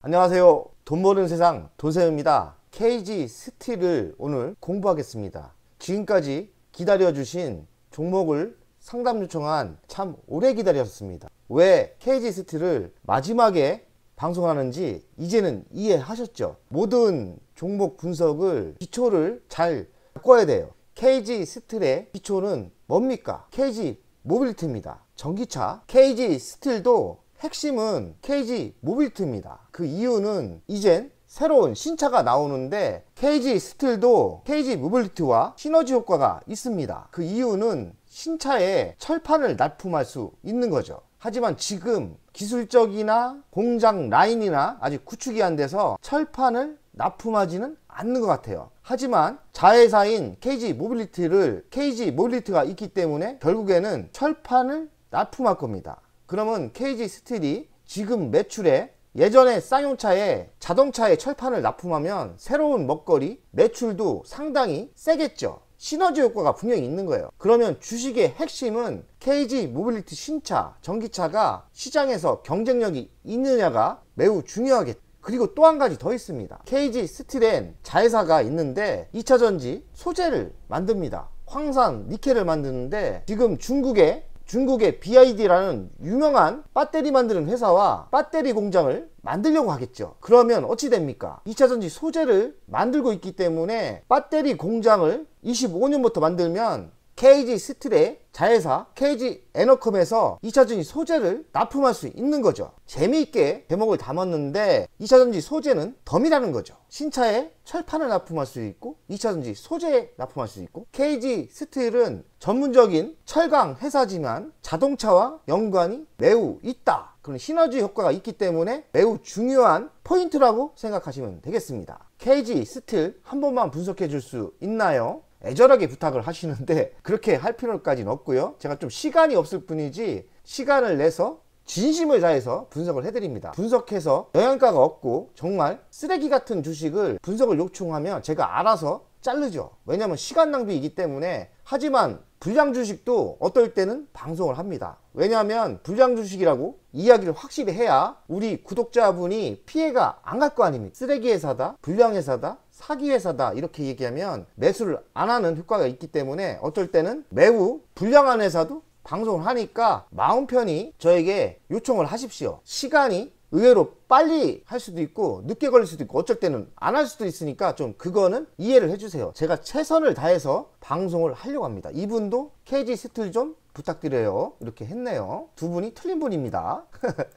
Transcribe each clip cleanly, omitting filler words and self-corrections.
안녕하세요. 돈 버는 세상 돈세입니다. KG 스틸을 오늘 공부하겠습니다. 지금까지 기다려주신 종목을 상담 요청한 참 오래 기다렸습니다. 왜 KG 스틸을 마지막에 방송하는지 이제는 이해하셨죠? 모든 종목 분석을 기초를 잘 바꿔야 돼요. KG 스틸의 기초는 뭡니까? KG 모빌리티입니다. 전기차 KG 스틸도 핵심은 KG 모빌리티입니다. 그 이유는 이젠 새로운 신차가 나오는데 KG 스틸도 KG 모빌리티와 시너지 효과가 있습니다. 그 이유는 신차에 철판을 납품할 수 있는 거죠. 하지만 지금 기술적이나 공장 라인이나 아직 구축이 안 돼서 철판을 납품하지는 않는 것 같아요. 하지만 자회사인 KG 모빌리티가 있기 때문에 결국에는 철판을 납품할 겁니다. 그러면 KG 스틸이 지금 매출에 예전에 쌍용차에 자동차에 철판을 납품하면 새로운 먹거리 매출도 상당히 세겠죠. 시너지 효과가 분명히 있는 거예요. 그러면 주식의 핵심은 KG 모빌리티 신차, 전기차가 시장에서 경쟁력이 있느냐가 매우 중요하겠죠. 그리고 또 한 가지 더 있습니다. KG 스틸엔 자회사가 있는데 2차전지 소재를 만듭니다. 황산, 니켈을 만드는데 지금 중국의 BYD라는 유명한 배터리 만드는 회사와 배터리 공장을 만들려고 하겠죠. 그러면 어찌 됩니까? 2차전지 소재를 만들고 있기 때문에 배터리 공장을 25년부터 만들면 KG 스틸의 자회사 KG 에너컴에서 2차전지 소재를 납품할 수 있는 거죠. 재미있게 제목을 담았는데 2차전지 소재는 덤이라는 거죠. 신차에 철판을 납품할 수 있고 2차전지 소재에 납품할 수 있고 KG 스틸은 전문적인 철강 회사지만 자동차와 연관이 매우 있다. 그런 시너지 효과가 있기 때문에 매우 중요한 포인트라고 생각하시면 되겠습니다. KG 스틸 한 번만 분석해 줄 수 있나요? 애절하게 부탁을 하시는데 그렇게 할 필요까지는 없고요. 제가 좀 시간이 없을 뿐이지 시간을 내서 진심을 다해서 분석을 해드립니다. 분석해서 영양가가 없고 정말 쓰레기 같은 주식을 분석을 요청하면 제가 알아서 자르죠. 왜냐면 시간 낭비이기 때문에. 하지만 불량 주식도 어떨 때는 방송을 합니다. 왜냐하면 불량 주식이라고 이야기를 확실히 해야 우리 구독자분이 피해가 안 갈 거 아닙니까? 쓰레기 회사다, 불량 회사다, 사기 회사다 이렇게 얘기하면 매수를 안 하는 효과가 있기 때문에 어떨 때는 매우 불량한 회사도 방송을 하니까 마음 편히 저에게 요청을 하십시오. 시간이 의외로 빨리 할 수도 있고 늦게 걸릴 수도 있고 어쩔 때는 안 할 수도 있으니까 좀 그거는 이해를 해주세요. 제가 최선을 다해서 방송을 하려고 합니다. 이분도 KG 스틸 좀 부탁드려요. 이렇게 했네요. 두 분이 틀린 분입니다.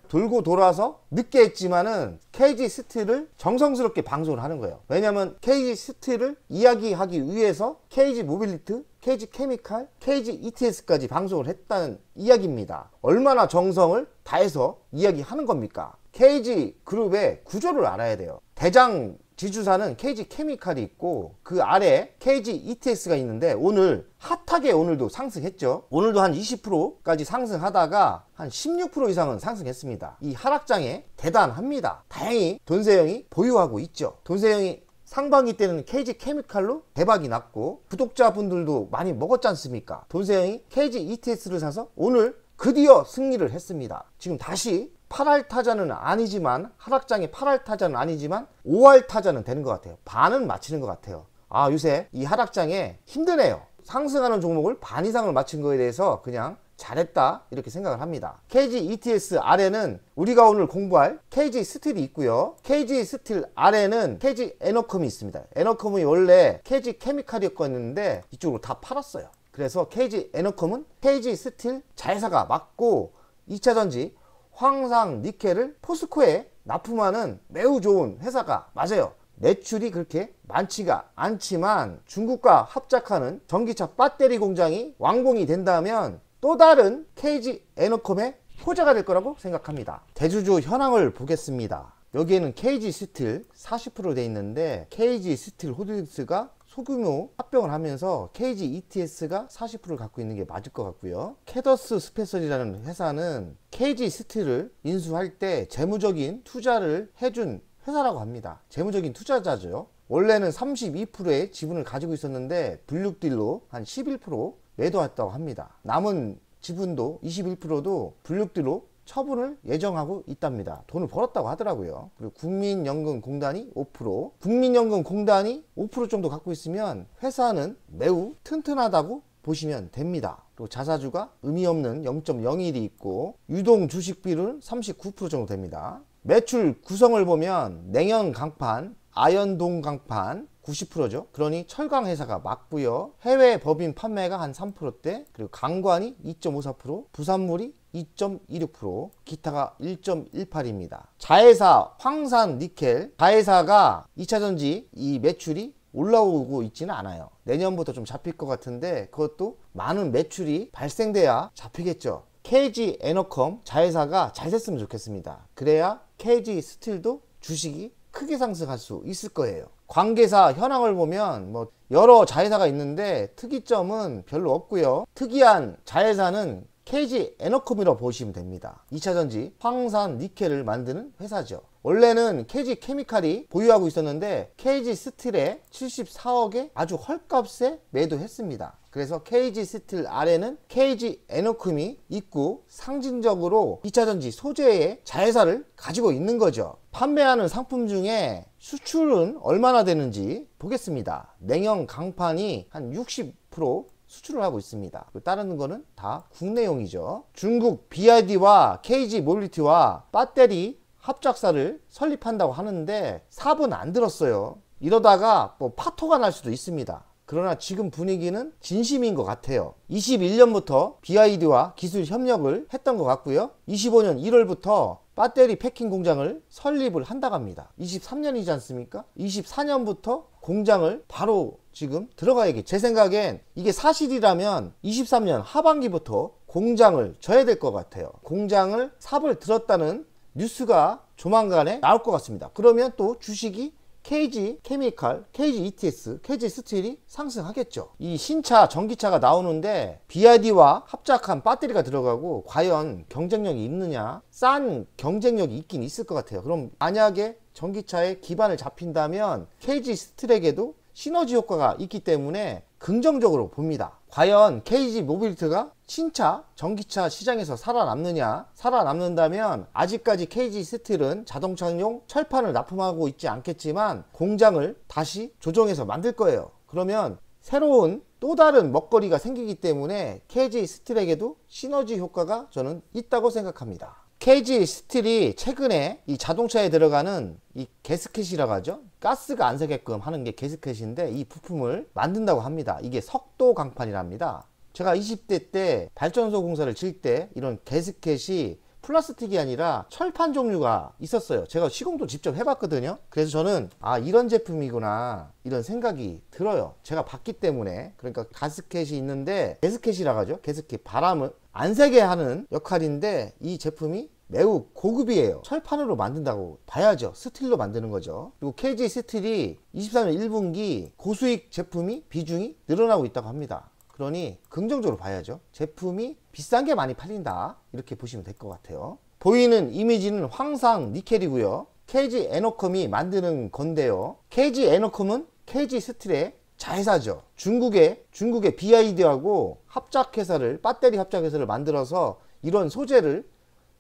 돌고 돌아서 늦게 했지만은 KG 스틸을 정성스럽게 방송을 하는 거예요. 왜냐면 KG 스틸을 이야기하기 위해서 KG 모빌리티, KG 케미칼, KG ETS까지 방송을 했다는 이야기입니다. 얼마나 정성을 다해서 이야기하는 겁니까? KG 그룹의 구조를 알아야 돼요. 대장 지주사는 KG 케미칼이 있고 그 아래 KG ETS가 있는데 오늘 핫하게 오늘도 상승했죠. 오늘도 한 20%까지 상승하다가 한 16% 이상은 상승했습니다. 이 하락장에 대단합니다. 다행히 돈세형이 보유하고 있죠. 돈세형이 상반기 때는 KG 케미칼로 대박이 났고 구독자분들도 많이 먹었지 않습니까? 돈세형이 KG ETS를 사서 오늘 드디어 승리를 했습니다. 지금 다시 8할 타자는 아니지만 하락장의 8할 타자는 아니지만 5할 타자는 되는 것 같아요. 반은 맞히는 것 같아요. 아, 요새 이 하락장에 힘드네요. 상승하는 종목을 반 이상을 맞춘 거에 대해서 그냥 잘했다 이렇게 생각을 합니다. KG ETS 아래는 우리가 오늘 공부할 KG 스틸이 있고요. KG 스틸 아래는 KG 에너컴이 있습니다. 에너컴이 원래 KG 케미칼이었는데 이쪽으로 다 팔았어요. 그래서 KG 에너컴은 KG 스틸 자회사가 맞고 2차전지 황상, 니켈을 포스코에 납품하는 매우 좋은 회사가 맞아요. 매출이 그렇게 많지가 않지만 중국과 합작하는 전기차 배터리 공장이 완공이 된다면 또 다른 KG 에너컴의 호재가 될 거라고 생각합니다. 대주주 현황을 보겠습니다. 여기에는 KG 스틸 40% 돼 있는데 KG 스틸 홀딩스가 소규모 합병을 하면서 KG ETS가 40%를 갖고 있는 게 맞을 것 같고요. 캐더스 스페셜이라는 회사는 KG 스틸을 인수할 때 재무적인 투자를 해준 회사라고 합니다. 재무적인 투자자죠. 원래는 32%의 지분을 가지고 있었는데 불육딜로 한 11% 매도했다고 합니다. 남은 지분도 21%도 불육딜로 처분을 예정하고 있답니다. 돈을 벌었다고 하더라고요. 그리고 국민연금공단이 5%, 국민연금공단이 5% 정도 갖고 있으면 회사는 매우 튼튼하다고 보시면 됩니다. 또 자사주가 의미 없는 0.01이 있고 유동 주식 비율은 39% 정도 됩니다. 매출 구성을 보면 냉연 강판, 아연동 강판 90%죠. 그러니 철강 회사가 맞고요. 해외 법인 판매가 한 3%대, 그리고 강관이 2.54%, 부산물이 2.26%, 기타가 1.18입니다. 자회사 황산 니켈, 자회사가 2차전지 이 매출이 올라오고 있지는 않아요. 내년부터 좀 잡힐 것 같은데 그것도 많은 매출이 발생돼야 잡히겠죠. KG 에너컴 자회사가 잘 됐으면 좋겠습니다. 그래야 KG 스틸도 주식이 크게 상승할 수 있을 거예요. 관계사 현황을 보면 뭐 여러 자회사가 있는데 특이점은 별로 없고요. 특이한 자회사는 KG 에너컴이라고 보시면 됩니다. 2차전지 황산 니켈을 만드는 회사죠. 원래는 KG 케미칼이 보유하고 있었는데 KG 스틸에 74억에 아주 헐값에 매도했습니다. 그래서 KG 스틸 아래는 KG 에너컴이 있고 상징적으로 2차전지 소재의 자회사를 가지고 있는 거죠. 판매하는 상품 중에 수출은 얼마나 되는지 보겠습니다. 냉연 강판이 한 60% 수출을 하고 있습니다. 다른 거는 다 국내용이죠. 중국 BYD와 KG 모빌리티와 배터리 합작사를 설립한다고 하는데 사업은 안 들었어요. 이러다가 뭐 파토가 날 수도 있습니다. 그러나 지금 분위기는 진심인 것 같아요. 21년부터 BYD와 기술 협력을 했던 것 같고요. 25년 1월부터 배터리 패킹 공장을 설립을 한다고 합니다. 23년이지 않습니까? 24년부터 공장을 바로 지금 들어가야겠죠. 제 생각엔 이게 사실이라면 23년 하반기부터 공장을 져야 될 것 같아요. 공장을 삽을 들었다는 뉴스가 조만간에 나올 것 같습니다. 그러면 또 주식이 KG 케미칼, KG ETS, KG 스틸이 상승하겠죠. 이 신차, 전기차가 나오는데 BYD와 합작한 배터리가 들어가고 과연 경쟁력이 있느냐? 싼 경쟁력이 있긴 있을 것 같아요. 그럼 만약에 전기차에 기반을 잡힌다면 KG 스틸에게도 시너지 효과가 있기 때문에 긍정적으로 봅니다. 과연 KG 모빌리티가 신차, 전기차 시장에서 살아남느냐? 살아남는다면 아직까지 KG 스틸은 자동차용 철판을 납품하고 있지 않겠지만 공장을 다시 조정해서 만들 거예요. 그러면 새로운 또 다른 먹거리가 생기기 때문에 KG 스틸에게도 시너지 효과가 저는 있다고 생각합니다. KG 스틸이 최근에 이 자동차에 들어가는 이 게스켓이라고 하죠. 가스가 안 새게끔 하는 게 게스켓인데 이 부품을 만든다고 합니다. 이게 석도 강판이랍니다. 제가 20대 때 발전소 공사를 질 때 이런 게스켓이 플라스틱이 아니라 철판 종류가 있었어요. 제가 시공도 직접 해봤거든요. 그래서 저는 아, 이런 제품이구나 이런 생각이 들어요. 제가 봤기 때문에. 그러니까 가스켓이 있는데 게스켓이라고 하죠. 게스켓, 바람을 안 새게 하는 역할인데 이 제품이 매우 고급이에요. 철판으로 만든다고 봐야죠. 스틸로 만드는 거죠. 그리고 KG 스틸이 23년 1분기 고수익 제품이 비중이 늘어나고 있다고 합니다. 그러니 긍정적으로 봐야죠. 제품이 비싼 게 많이 팔린다 이렇게 보시면 될 것 같아요. 보이는 이미지는 황산 니켈이고요. KG 에너컴이 만드는 건데요. KG 에너컴은 KG 스틸의 자회사죠. 중국의 BYD하고 합작회사를, 배터리 합작회사를 만들어서 이런 소재를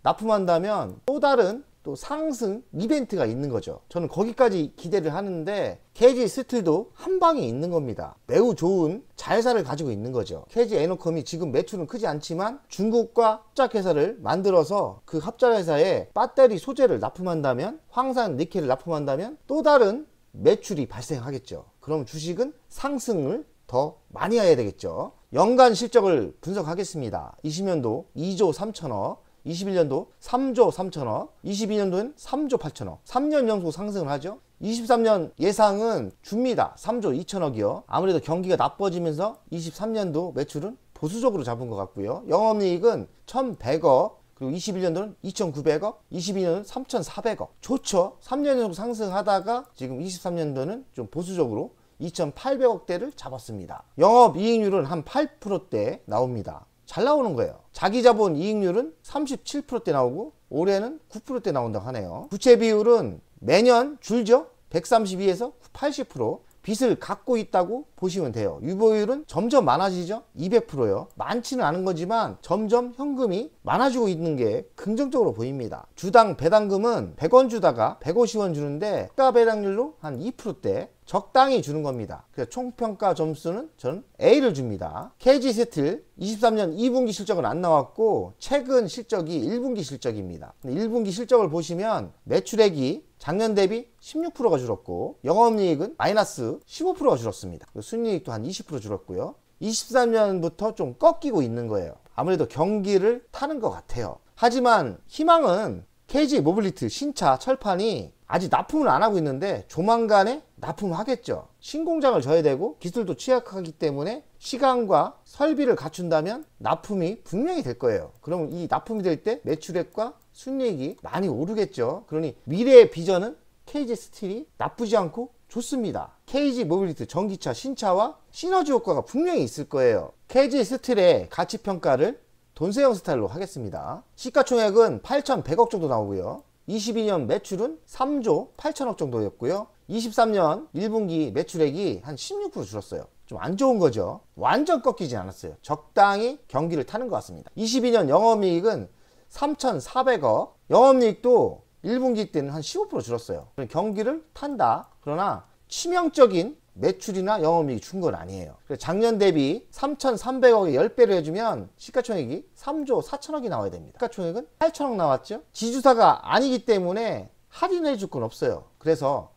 납품한다면 또 다른 또 상승 이벤트가 있는 거죠. 저는 거기까지 기대를 하는데 KG 스틸도 한 방에 있는 겁니다. 매우 좋은 자회사를 가지고 있는 거죠. KG 에너컴이 지금 매출은 크지 않지만 중국과 합작회사를 만들어서 그 합작회사에 배터리 소재를 납품한다면, 황산 니켈을 납품한다면 또 다른 매출이 발생하겠죠. 그럼 주식은 상승을 더 많이 해야 되겠죠. 연간 실적을 분석하겠습니다. 20년도 2조 3천억, 21년도 3조 3천억, 22년도는 3조 8천억. 3년 연속 상승을 하죠. 23년 예상은 줍니다. 3조 2천억이요. 아무래도 경기가 나빠지면서 23년도 매출은 보수적으로 잡은 것 같고요. 영업이익은 1,100억, 그리고 21년도는 2,900억, 22년도는 3,400억. 좋죠. 3년 연속 상승하다가 지금 23년도는 좀 보수적으로 2,800억대를 잡았습니다. 영업이익률은 한 8%대 나옵니다. 잘 나오는 거예요. 자기자본 이익률은 37%대 나오고 올해는 9%대 나온다고 하네요. 부채 비율은 매년 줄죠. 132에서 80%, 빚을 갖고 있다고 보시면 돼요. 유보율은 점점 많아지죠. 200%요. 많지는 않은 거지만 점점 현금이 많아지고 있는 게 긍정적으로 보입니다. 주당 배당금은 100원 주다가 150원 주는데 평가 배당률로 한 2%대 적당히 주는 겁니다. 그래서 총평가 점수는 저는 A를 줍니다. KG 스틸 23년 2분기 실적은 안 나왔고 최근 실적이 1분기 실적입니다. 1분기 실적을 보시면 매출액이 작년 대비 16%가 줄었고 영업이익은 마이너스 15%가 줄었습니다. 순이익도 한 20% 줄었고요. 23년부터 좀 꺾이고 있는 거예요. 아무래도 경기를 타는 것 같아요. 하지만 희망은 KG 모빌리티 신차 철판이 아직 납품을 안 하고 있는데 조만간에 납품을 하겠죠. 신공장을 져야 되고 기술도 취약하기 때문에 시간과 설비를 갖춘다면 납품이 분명히 될 거예요. 그럼 이 납품이 될 때 매출액과 순이익이 많이 오르겠죠. 그러니 미래의 비전은 KG 스틸이 나쁘지 않고 좋습니다. KG 모빌리티 전기차 신차와 시너지 효과가 분명히 있을 거예요. KG 스틸의 가치평가를 돈세형 스타일로 하겠습니다. 시가총액은 8,100억 정도 나오고요. 22년 매출은 3조 8천억 정도였고요. 23년 1분기 매출액이 한 16% 줄었어요. 좀 안 좋은 거죠. 완전 꺾이지 않았어요. 적당히 경기를 타는 것 같습니다. 22년 영업이익은 3,400억. 영업이익도 1분기 때는 한 15% 줄었어요. 경기를 탄다. 그러나 치명적인 매출이나 영업이익이 준 건 아니에요. 그래서 작년 대비 3,300억에 10배를 해주면 시가총액이 3조 4천억이 나와야 됩니다. 시가총액은 8천억 나왔죠. 지주사가 아니기 때문에 할인해 줄 건 없어요. 그래서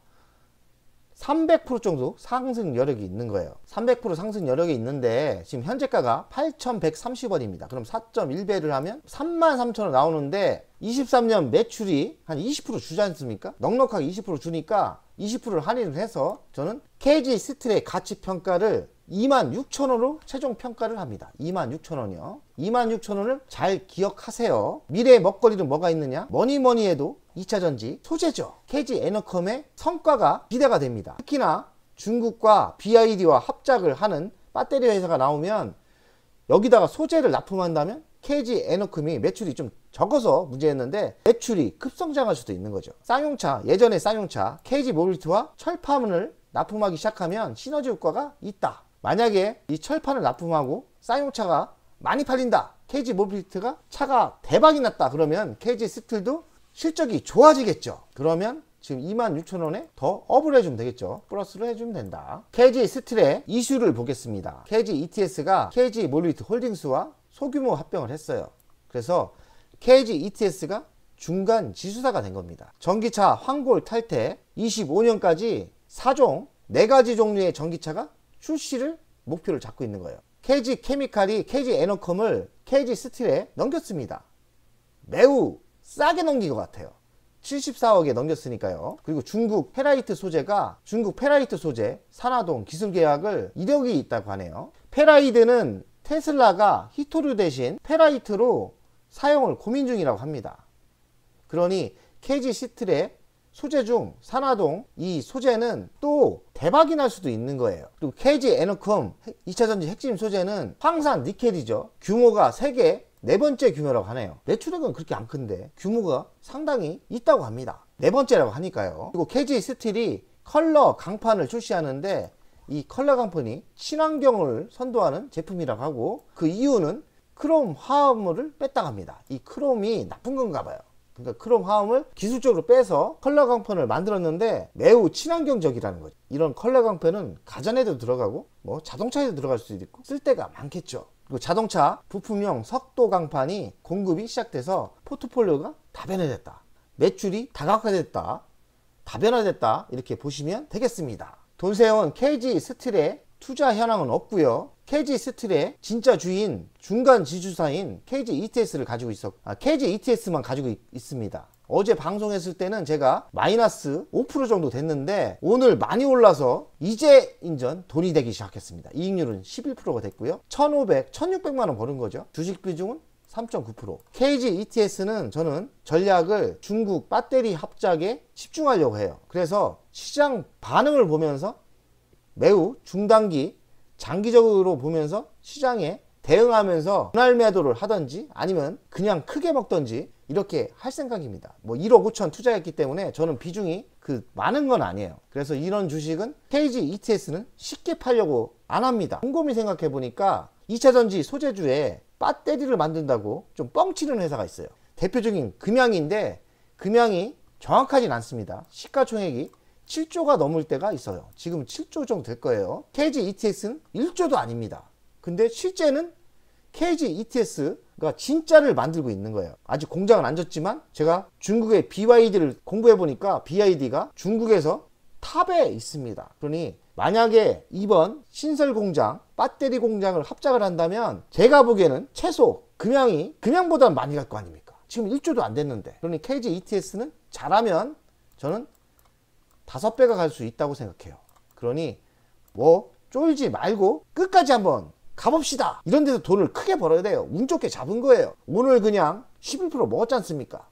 300% 정도 상승 여력이 있는 거예요. 300% 상승 여력이 있는데 지금 현재가가 8,130원입니다. 그럼 4.1배를 하면 33,000원 나오는데 23년 매출이 한 20% 주지 않습니까? 넉넉하게 20% 주니까 20%를 할인을 해서 저는 KG 스틸의 가치평가를 26,000원으로 최종 평가를 합니다. 26,000원이요. 26,000원을 잘 기억하세요. 미래의 먹거리는 뭐가 있느냐? 뭐니 해도 2차전지 소재죠. KG 에너컴의 성과가 기대가 됩니다. 특히나 중국과 BYD와 합작을 하는 배터리 회사가 나오면 여기다가 소재를 납품한다면 KG 에너컴이 매출이 좀 적어서 문제였는데 매출이 급성장할 수도 있는 거죠. 쌍용차, 예전의 쌍용차 KG 모빌리티와 철판을 납품하기 시작하면 시너지 효과가 있다. 만약에 이 철판을 납품하고 쌍용차가 많이 팔린다. KG 모빌리티가 차가 대박이 났다. 그러면 KG 스틸도 실적이 좋아지겠죠. 그러면 지금 26,000원에 더 업을 해주면 되겠죠. 플러스를 해주면 된다. KG 스틸의 이슈를 보겠습니다. KG ETS가 KG 모빌리티 홀딩스와 소규모 합병을 했어요. 그래서 KG ETS가 중간 지수사가 된 겁니다. 전기차 황골 탈퇴 25년까지 4종 4가지 종류의 전기차가 출시를 목표를 잡고 있는 거예요. KG 케미칼이 KG 에너컴을 KG 스틸에 넘겼습니다. 매우 싸게 넘긴 것 같아요. 74억에 넘겼으니까요. 그리고 중국 페라이트 소재 산화동 기술 계약을 이력이 있다고 하네요. 페라이드는 테슬라가 히토류 대신 페라이트로 사용을 고민 중이라고 합니다. 그러니 KG 스틸의 소재 중 산화동 이 소재는 또 대박이 날 수도 있는 거예요. 그리고 KG 에너컴 2차전지 핵심 소재는 황산 니켈이죠. 규모가 세계 4번째 규모라고 하네요. 매출액은 그렇게 안 큰데 규모가 상당히 있다고 합니다. 4번째라고 하니까요. 그리고 KG 스틸이 컬러 강판을 출시하는데 이 컬러 강판이 친환경을 선도하는 제품이라고 하고 그 이유는 크롬 화합물을 뺐다고 합니다. 이 크롬이 나쁜 건가 봐요. 그러니까 크롬 화합을 기술적으로 빼서 컬러 강판을 만들었는데 매우 친환경적이라는 거죠. 이런 컬러 강판은 가전에도 들어가고 뭐 자동차에도 들어갈 수도 있고 쓸 데가 많겠죠. 그리고 자동차 부품용 석도 강판이 공급이 시작돼서 포트폴리오가 다변화됐다. 매출이 다각화됐다. 다변화됐다. 이렇게 보시면 되겠습니다. 돈세형은 KG 스틸의 투자 현황은 없고요. KG 스틸의 진짜 주인 중간 지주사인 KG ETS를 가지고 KG ETS만 가지고 있습니다. 어제 방송했을 때는 제가 마이너스 5% 정도 됐는데 오늘 많이 올라서 이제 인전 돈이 되기 시작했습니다. 이익률은 11%가 됐고요. 1,600만 원 버는 거죠. 주식 비중은 3.9%. KG ETS는 저는 전략을 중국 배터리 합작에 집중하려고 해요. 그래서 시장 반응을 보면서 매우 중단기 장기적으로 보면서 시장에 대응하면서 분할 매도를 하든지 아니면 그냥 크게 먹든지 이렇게 할 생각입니다. 뭐 1억 5천 투자했기 때문에 저는 비중이 많은 건 아니에요. 그래서 이런 주식은 KG ETS는 쉽게 팔려고 안 합니다. 곰곰이 생각해 보니까 2차전지 소재주에 배터리를 만든다고 좀 뻥치는 회사가 있어요. 대표적인 금양인데 금양이 정확하진 않습니다. 시가총액이 7조가 넘을 때가 있어요. 지금 7조 정도 될 거예요. KG ETS는 1조도 아닙니다. 근데 실제는 KG ETS가 진짜를 만들고 있는 거예요. 아직 공장은 안 졌지만 제가 중국의 BYD를 공부해 보니까 BYD가 중국에서 탑에 있습니다. 그러니 만약에 이번 신설 공장, 배터리 공장을 합작을 한다면 제가 보기에는 최소 금양보다는 많이 갈 거 아닙니까? 지금 1조도 안 됐는데. 그러니 KG ETS는 잘하면 저는 5배가 갈 수 있다고 생각해요. 그러니 뭐 쫄지 말고 끝까지 한번 가봅시다. 이런 데서 돈을 크게 벌어야 돼요. 운 좋게 잡은 거예요. 오늘 그냥 11% 먹었지 않습니까?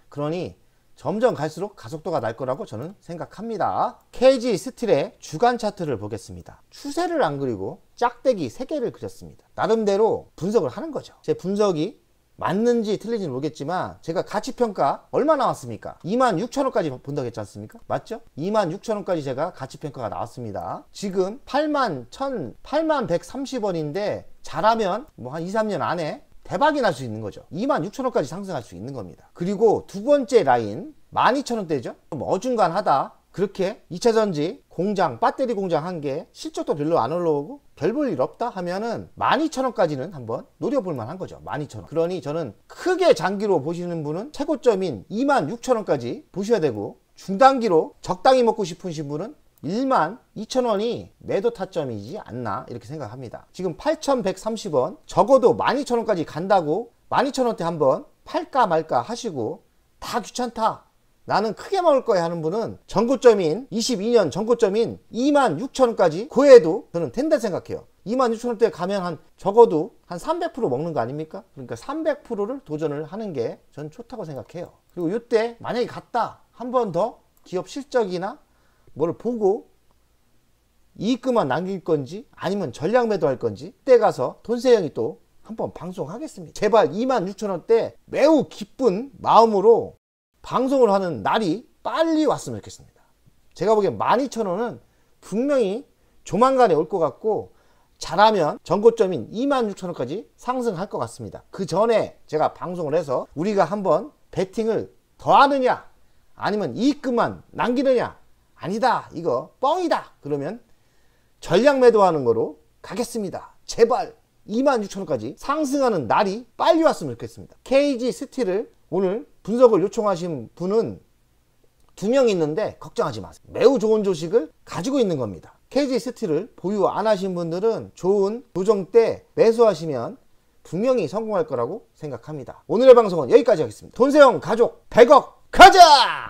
그러니 점점 갈수록 가속도가 날 거라고 저는 생각합니다. KG 스틸의 주간 차트를 보겠습니다. 추세를 안 그리고 짝대기 3개를 그렸습니다. 나름대로 분석을 하는 거죠. 제 분석이 맞는지 틀린지는 모르겠지만 제가 가치평가 얼마 나왔습니까? 26,000원까지 본다고 했지 않습니까? 맞죠? 26,000원까지 제가 가치평가가 나왔습니다. 지금 8130원인데 잘하면 뭐 한 2, 3년 안에 대박이 날 수 있는 거죠. 26,000원까지 상승할 수 있는 겁니다. 그리고 두 번째 라인 12,000원대죠. 어중간하다. 그렇게 2차전지 공장, 배터리 공장 한 개 실적도 별로 안 올라오고 별 볼 일 없다 하면은 12,000원까지는 한번 노려볼 만한 거죠. 12,000원. 그러니 저는 크게 장기로 보시는 분은 최고점인 26,000원까지 보셔야 되고, 중단기로 적당히 먹고 싶으신 분은 12,000원이 매도 타점이지 않나 이렇게 생각합니다. 지금 8,130원, 적어도 12,000원까지 간다고 12,000원대 한번 팔까 말까 하시고 다 귀찮다, 나는 크게 먹을 거야 하는 분은 전고점인 22년 전고점인 26,000원까지 고해도 저는 된다 생각해요. 26,000원대 가면 적어도 한 300% 먹는 거 아닙니까? 그러니까 300%를 도전을 하는 게 전 좋다고 생각해요. 그리고 이때 만약에 갔다 한 번 더 기업 실적이나 뭘 보고 이익금만 남길 건지 아니면 전략 매도할 건지 그때 가서 돈세영이 또 한번 방송하겠습니다. 제발 26,000원대 매우 기쁜 마음으로 방송을 하는 날이 빨리 왔으면 좋겠습니다. 제가 보기엔 12,000원은 분명히 조만간에 올 것 같고, 잘하면 전고점인 26,000원까지 상승할 것 같습니다. 그 전에 제가 방송을 해서 우리가 한번 베팅을 더 하느냐 아니면 이익금만 남기느냐, 아니다 이거 뻥이다 그러면 전략 매도하는 거로 가겠습니다. 제발 26,000원까지 상승하는 날이 빨리 왔으면 좋겠습니다. KG 스틸을 오늘 분석을 요청하신 분은 2명 있는데 걱정하지 마세요. 매우 좋은 주식을 가지고 있는 겁니다. KG 스틸을 보유 안 하신 분들은 좋은 조정 때 매수하시면 분명히 성공할 거라고 생각합니다. 오늘의 방송은 여기까지 하겠습니다. 돈세영 가족 100억 가자!